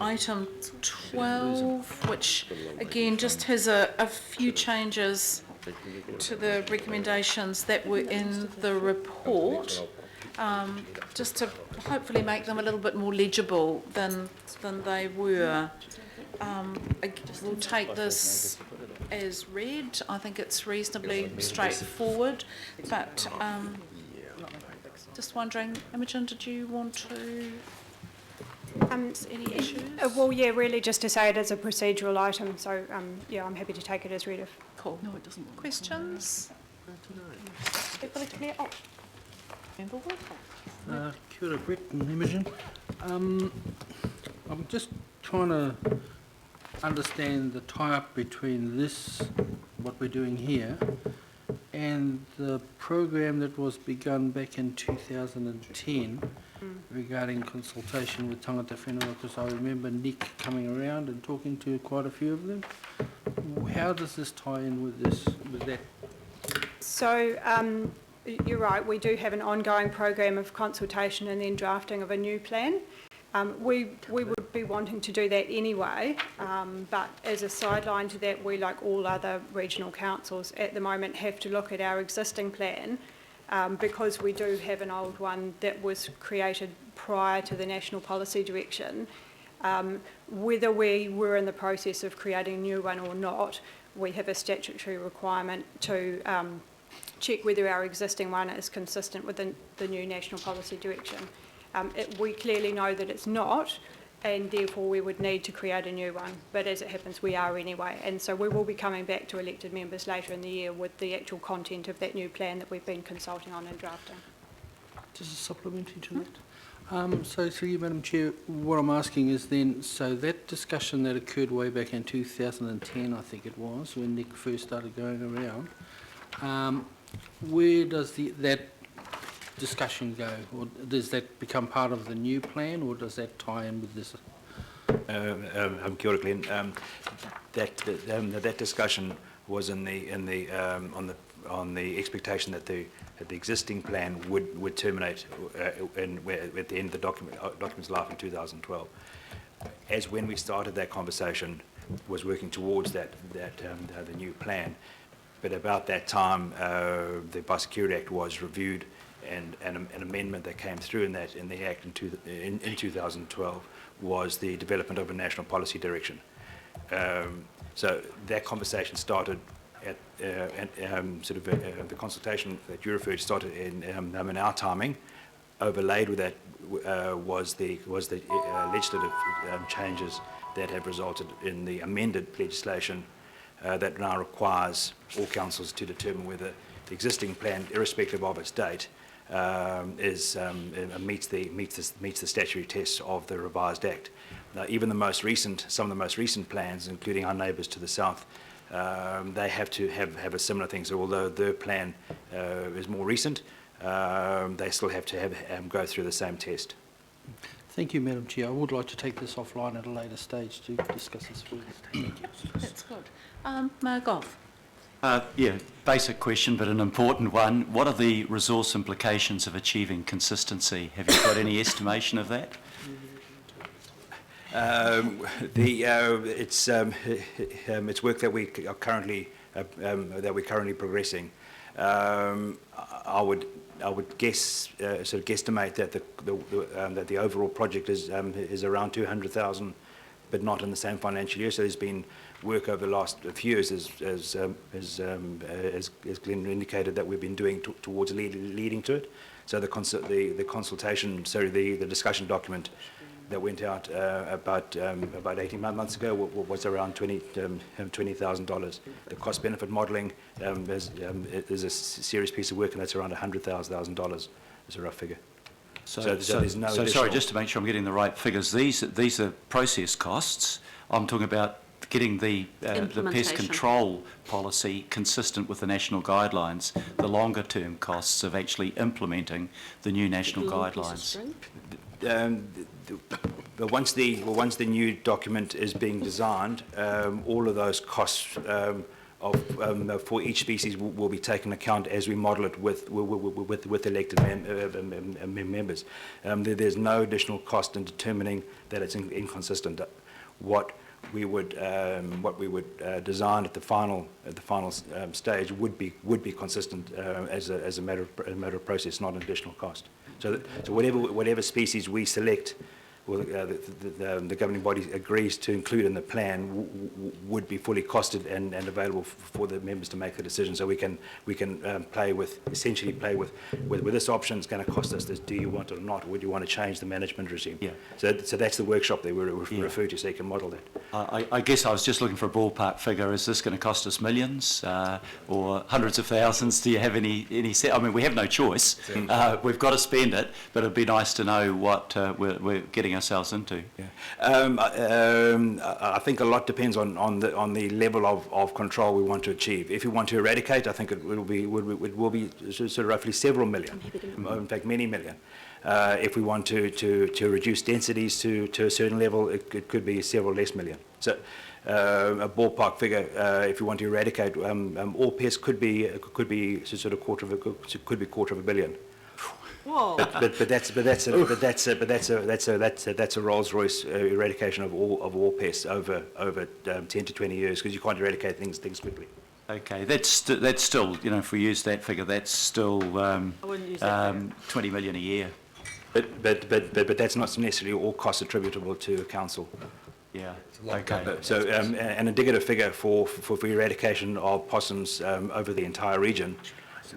item 12, which again just has a few changes to the recommendations that were in the report, just to hopefully make them a little bit more legible than they were. We'll take this as read. I think it's reasonably straightforward, but just wondering, Imogen, did you want to any issues? Well, yeah, really just to say it is a procedural item, so yeah, I'm happy to take it as read. Cool. No, it doesn't. Questions? Everybody clear? Oh, Member Wilcox. Kia ora, Brett and Imogen. I'm just trying to understand the tie-up between this, what we're doing here, and the program that was begun back in 2010 regarding consultation with tangata whenua, because I remember Nick coming around and talking to quite a few of them. How does this tie in with this, with that? So you're right, we do have an ongoing program of consultation and then drafting of a new plan. We would be wanting to do that anyway, but as a sideline to that, we, like all other regional councils at the moment, have to look at our existing plan because we do have an old one that was created prior to the National Policy Direction. Whether we were in the process of creating a new one or not, we have a statutory requirement to check whether our existing one is consistent with the new National Policy Direction. We clearly know that it's not, and therefore we would need to create a new one. But as it happens, we are anyway. And so we will be coming back to elected members later in the year with the actual content of that new plan that we've been consulting on and drafting. Just a supplementary to that. So through you, Madam Chair, what I'm asking is then, so that discussion that occurred way back in 2010, I think it was, when Nick first started going around, where does that discussion go, or does that become part of the new plan, or does that tie in with this? Kia ora, Glenn. That discussion was on the expectation that the existing plan would terminate at the end of the document's life in 2012. As when we started that conversation, was working towards the new plan, but about that time the Biosecurity Act was reviewed. And an amendment that came through in the Act in 2012 was the development of a national policy direction. So that conversation started at the consultation that you referred to started in our timing. Overlaid with that was the legislative changes that have resulted in the amended legislation that now requires all councils to determine whether the existing plan, irrespective of its date, meets the statutory tests of the revised Act. Now, even some of the most recent plans, including our neighbours to the south, they have to have a similar thing. So, although their plan is more recent, they still have to go through the same test. Thank you, Madam Chair. I would like to take this offline at a later stage to discuss this further. Thank you. That's good. Mayor Goff. Yeah, basic question, but an important one. What are the resource implications of achieving consistency? Have you got any estimation of that? It's work that we are currently progressing. I would guess guesstimate that that the overall project is around 200,000, but not in the same financial year. So there's been work over the last few years, as Glenn indicated, that we've been doing towards leading to it. So the consultation, sorry, the discussion document that went out about 18 months ago was around $20,000. The cost-benefit modelling is a serious piece of work, and that's around $100,000 as a rough figure. So there's no additional... sorry, just to make sure I'm getting the right figures, these are process costs. I'm talking about getting the pest control policy consistent with the national guidelines, the longer term costs of actually implementing the new national guidelines. But once the new document is being designed, all of those costs for each species will be taken account as we model it with elected members. There's no additional cost in determining that it's inconsistent. What we would design at the final stage would be consistent as a matter of process, not an additional cost. So whatever species we select, or the governing body agrees to include in the plan, would be fully costed and available for the members to make the decision. So we can essentially play with this option is going to cost us this. Do you want it or not? Or would you want to change the management regime? Yeah. So that's the workshop that we refer to, so you can model that. I guess I was just looking for a ballpark figure. Is this going to cost us millions or hundreds of thousands? Do you have any set? I mean, we have no choice. We've got to spend it, but it'd be nice to know what we're getting ourselves into. Yeah. I think a lot depends on the level of control we want to achieve. If we want to eradicate, I think it will be sort of roughly several million, in fact many million. If we want to reduce densities to a certain level, it could be several less million. So a ballpark figure, if you want to eradicate all pests, could be sort of quarter of a billion. Whoa. But that's a Rolls-Royce eradication of all pests over 10 to 20 years, because you can't eradicate things quickly. Okay, that's still, you know, if we use that figure, that's still 20 million a year. But that's not necessarily all costs attributable to a council. Yeah. Okay. So an indicative figure for eradication of possums over the entire region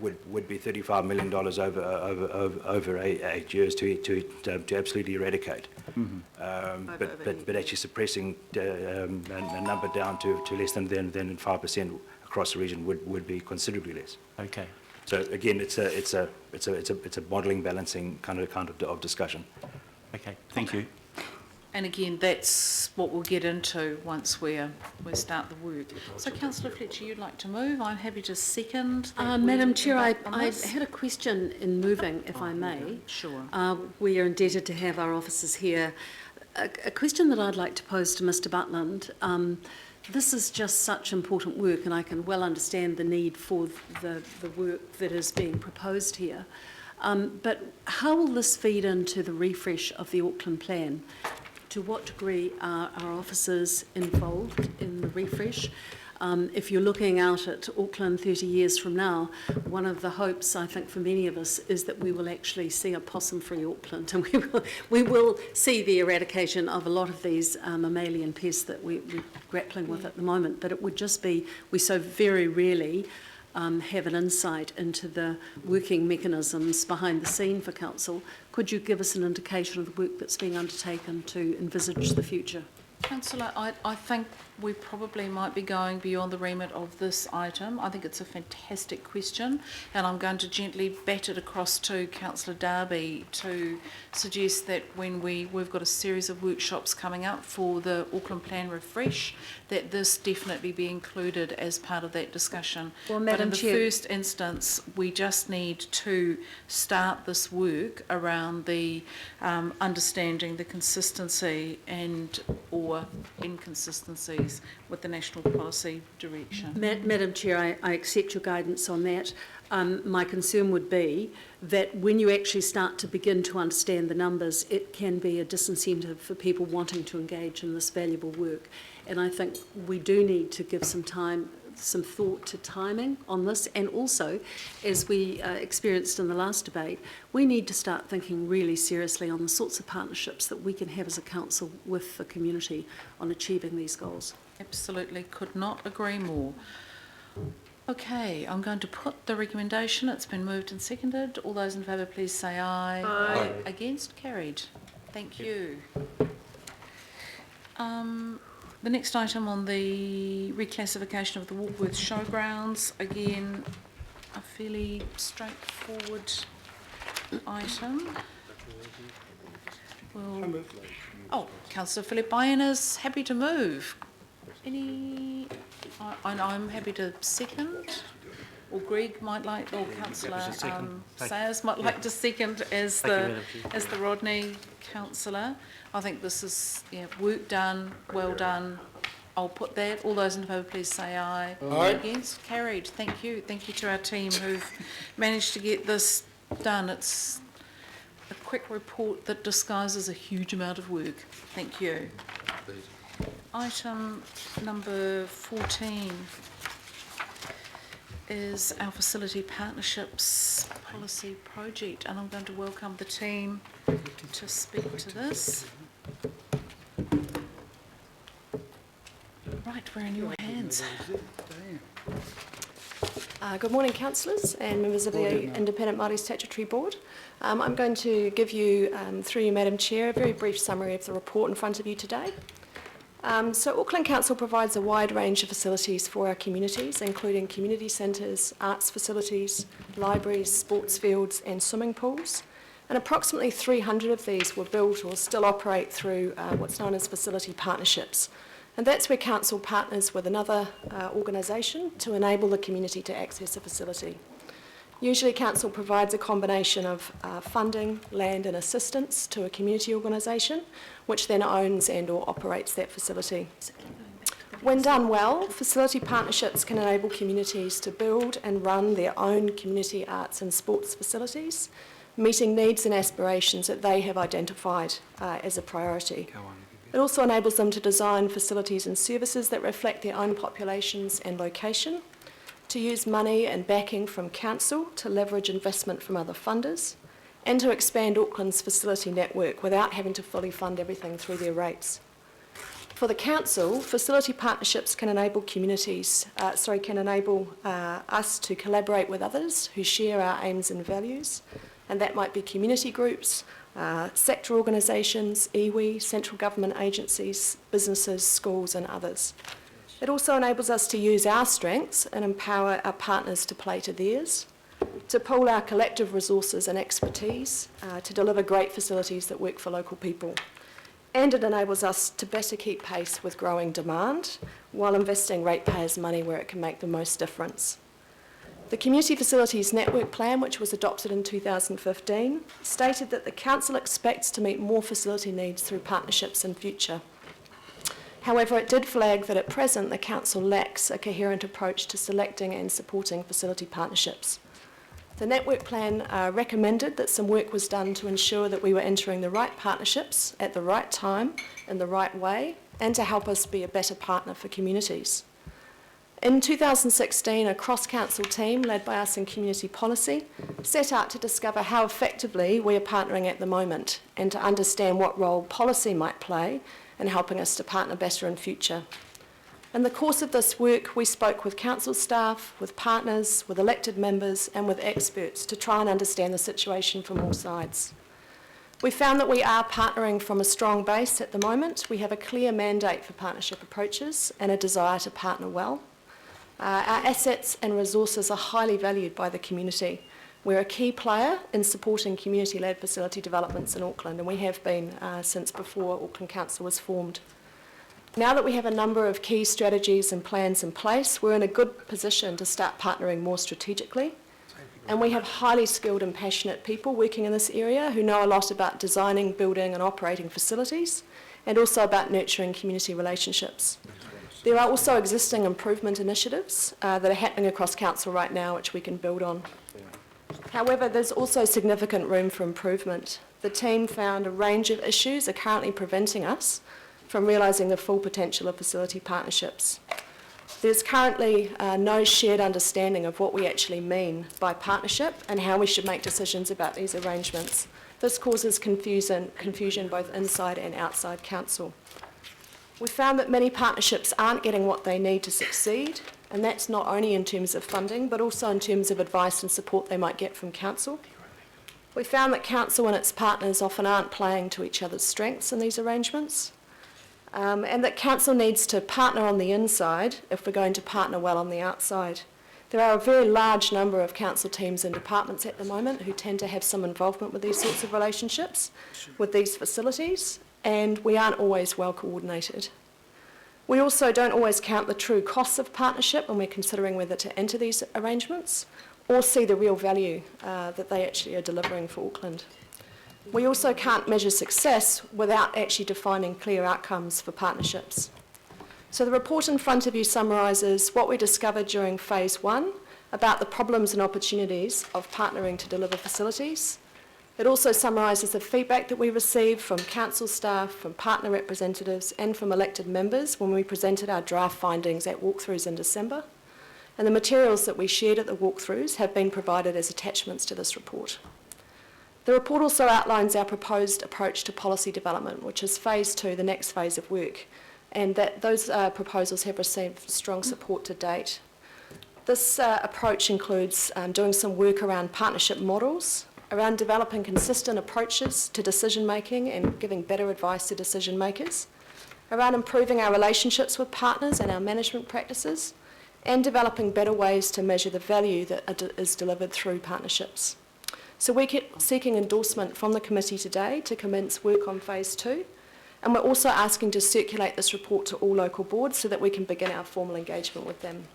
would be $35 million over 8 years to absolutely eradicate. Mm-hmm. But actually suppressing a number down to less than 5% across the region would be considerably less. Okay. So again, it's a modelling, balancing kind of discussion. Okay. Thank you. And again, that's what we'll get into once we start the work. So Councillor Fletcher, you'd like to move? I'm happy to second. Madam Chair, I had a question in moving, if I may. Sure. We are indebted to have our officers here. A question that I'd like to pose to Mr Butland. This is just such important work, and I can well understand the need for the work that is being proposed here. But how will this feed into the refresh of the Auckland plan? To what degree are our officers involved in the refresh? If you're looking out at Auckland 30 years from now, one of the hopes, I think, for many of us is that we will actually see a possum-free Auckland, and we will see the eradication of a lot of these mammalian pests that we're grappling with at the moment. But it would just be, we so very rarely have an insight into the working mechanisms behind the scene for council. Could you give us an indication of the work that's being undertaken to envisage the future? Councillor, I think we probably might be going beyond the remit of this item. I think it's a fantastic question, and I'm going to gently bat it across to Councillor Darby to suggest that when we've got a series of workshops coming up for the Auckland Plan Refresh, that this definitely be included as part of that discussion. Well, but Madam in the Chair, first instance, we just need to start this work around the understanding the consistency and or inconsistencies with the national policy direction. Madam Chair, I accept your guidance on that. My concern would be that when you actually start to begin to understand the numbers, it can be a disincentive for people wanting to engage in this valuable work. And I think we do need to give some time, some thought to timing on this, and also, as we experienced in the last debate, we need to start thinking really seriously on the sorts of partnerships that we can have as a council with the community on achieving these goals. Absolutely, could not agree more. Okay, I'm going to put the recommendation. It's been moved and seconded. All those in favour, please say aye. Aye. Against? Carried. Thank you. The next item on the reclassification of the Warkworth Showgrounds, again, a fairly straightforward item. Councillor Philip Bayan is happy to move. I'm happy to second, or Greg might like, or Councillor Sayers might like to second as the Rodney councillor. I think this is work done, well done, I'll put that. All those in favour, please say aye. Aye. Against? Carried. Thank you. Thank you to our team who've managed to get this done. It's a quick report that disguises a huge amount of work. Thank you. Item number 14 is our facility partnerships policy project, and I'm going to welcome the team to speak to this. Right, we're in your hands. Good morning, councillors and members of the Independent Māori Statutory Board. I'm going to give you, through you, Madam Chair, a very brief summary of the report in front of you today. So Auckland Council provides a wide range of facilities for our communities, including community centres, arts facilities, libraries, sports fields and swimming pools. And approximately 300 of these were built or still operate through what's known as facility partnerships. And that's where council partners with another organisation to enable the community to access a facility. Usually council provides a combination of funding, land and assistance to a community organisation, which then owns and or operates that facility. When done well, facility partnerships can enable communities to build and run their own community arts and sports facilities, meeting needs and aspirations that they have identified as a priority. It also enables them to design facilities and services that reflect their own populations and location, to use money and backing from council to leverage investment from other funders, and to expand Auckland's facility network without having to fully fund everything through their rates. For the council, facility partnerships can enable us to collaborate with others who share our aims and values, and that might be community groups, sector organisations, iwi, central government agencies, businesses, schools and others. It also enables us to use our strengths and empower our partners to play to theirs, to pool our collective resources and expertise to deliver great facilities that work for local people. And it enables us to better keep pace with growing demand while investing ratepayers' money where it can make the most difference. The Community Facilities Network Plan, which was adopted in 2015, stated that the Council expects to meet more facility needs through partnerships in future. However, it did flag that at present the Council lacks a coherent approach to selecting and supporting facility partnerships. The Network Plan recommended that some work was done to ensure that we were entering the right partnerships at the right time, in the right way, and to help us be a better partner for communities. In 2016, a cross-council team led by us in community policy set out to discover how effectively we are partnering at the moment and to understand what role policy might play in helping us to partner better in future. In the course of this work, we spoke with council staff, with partners, with elected members and with experts to try and understand the situation from all sides. We found that we are partnering from a strong base at the moment. We have a clear mandate for partnership approaches and a desire to partner well. Our assets and resources are highly valued by the community. We're a key player in supporting community-led facility developments in Auckland, and we have been since before Auckland Council was formed. Now that we have a number of key strategies and plans in place, we're in a good position to start partnering more strategically. And we have highly skilled and passionate people working in this area who know a lot about designing, building and operating facilities, and also about nurturing community relationships. There are also existing improvement initiatives that are happening across council right now, which we can build on. However, there's also significant room for improvement. The team found a range of issues are currently preventing us from realising the full potential of facility partnerships. There's currently no shared understanding of what we actually mean by partnership and how we should make decisions about these arrangements. This causes confusion both inside and outside council. We found that many partnerships aren't getting what they need to succeed, and that's not only in terms of funding, but also in terms of advice and support they might get from council. We found that council and its partners often aren't playing to each other's strengths in these arrangements, and that council needs to partner on the inside if we're going to partner well on the outside. There are a very large number of council teams and departments at the moment who tend to have some involvement with these sorts of relationships, with these facilities, and we aren't always well coordinated. We also don't always count the true costs of partnership when we're considering whether to enter these arrangements or see the real value that they actually are delivering for Auckland. We also can't measure success without actually defining clear outcomes for partnerships. So the report in front of you summarises what we discovered during phase 1 about the problems and opportunities of partnering to deliver facilities. It also summarises the feedback that we received from council staff, from partner representatives and from elected members when we presented our draft findings at walkthroughs in December. And the materials that we shared at the walkthroughs have been provided as attachments to this report. The report also outlines our proposed approach to policy development, which is phase 2, the next phase of work, and that those proposals have received strong support to date. This approach includes doing some work around partnership models, around developing consistent approaches to decision making and giving better advice to decision makers, around improving our relationships with partners and our management practices, and developing better ways to measure the value that is delivered through partnerships. So we're seeking endorsement from the committee today to commence work on phase 2, and we're also asking to circulate this report to all local boards so that we can begin our formal engagement with them.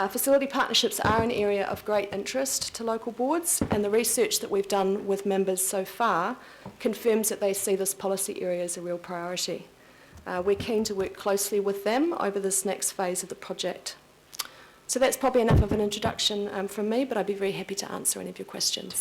Facility partnerships are an area of great interest to local boards, and the research that we've done with members so far confirms that they see this policy area as a real priority. We're keen to work closely with them over this next phase of the project. So that's probably enough of an introduction from me, but I'd be very happy to answer any of your questions.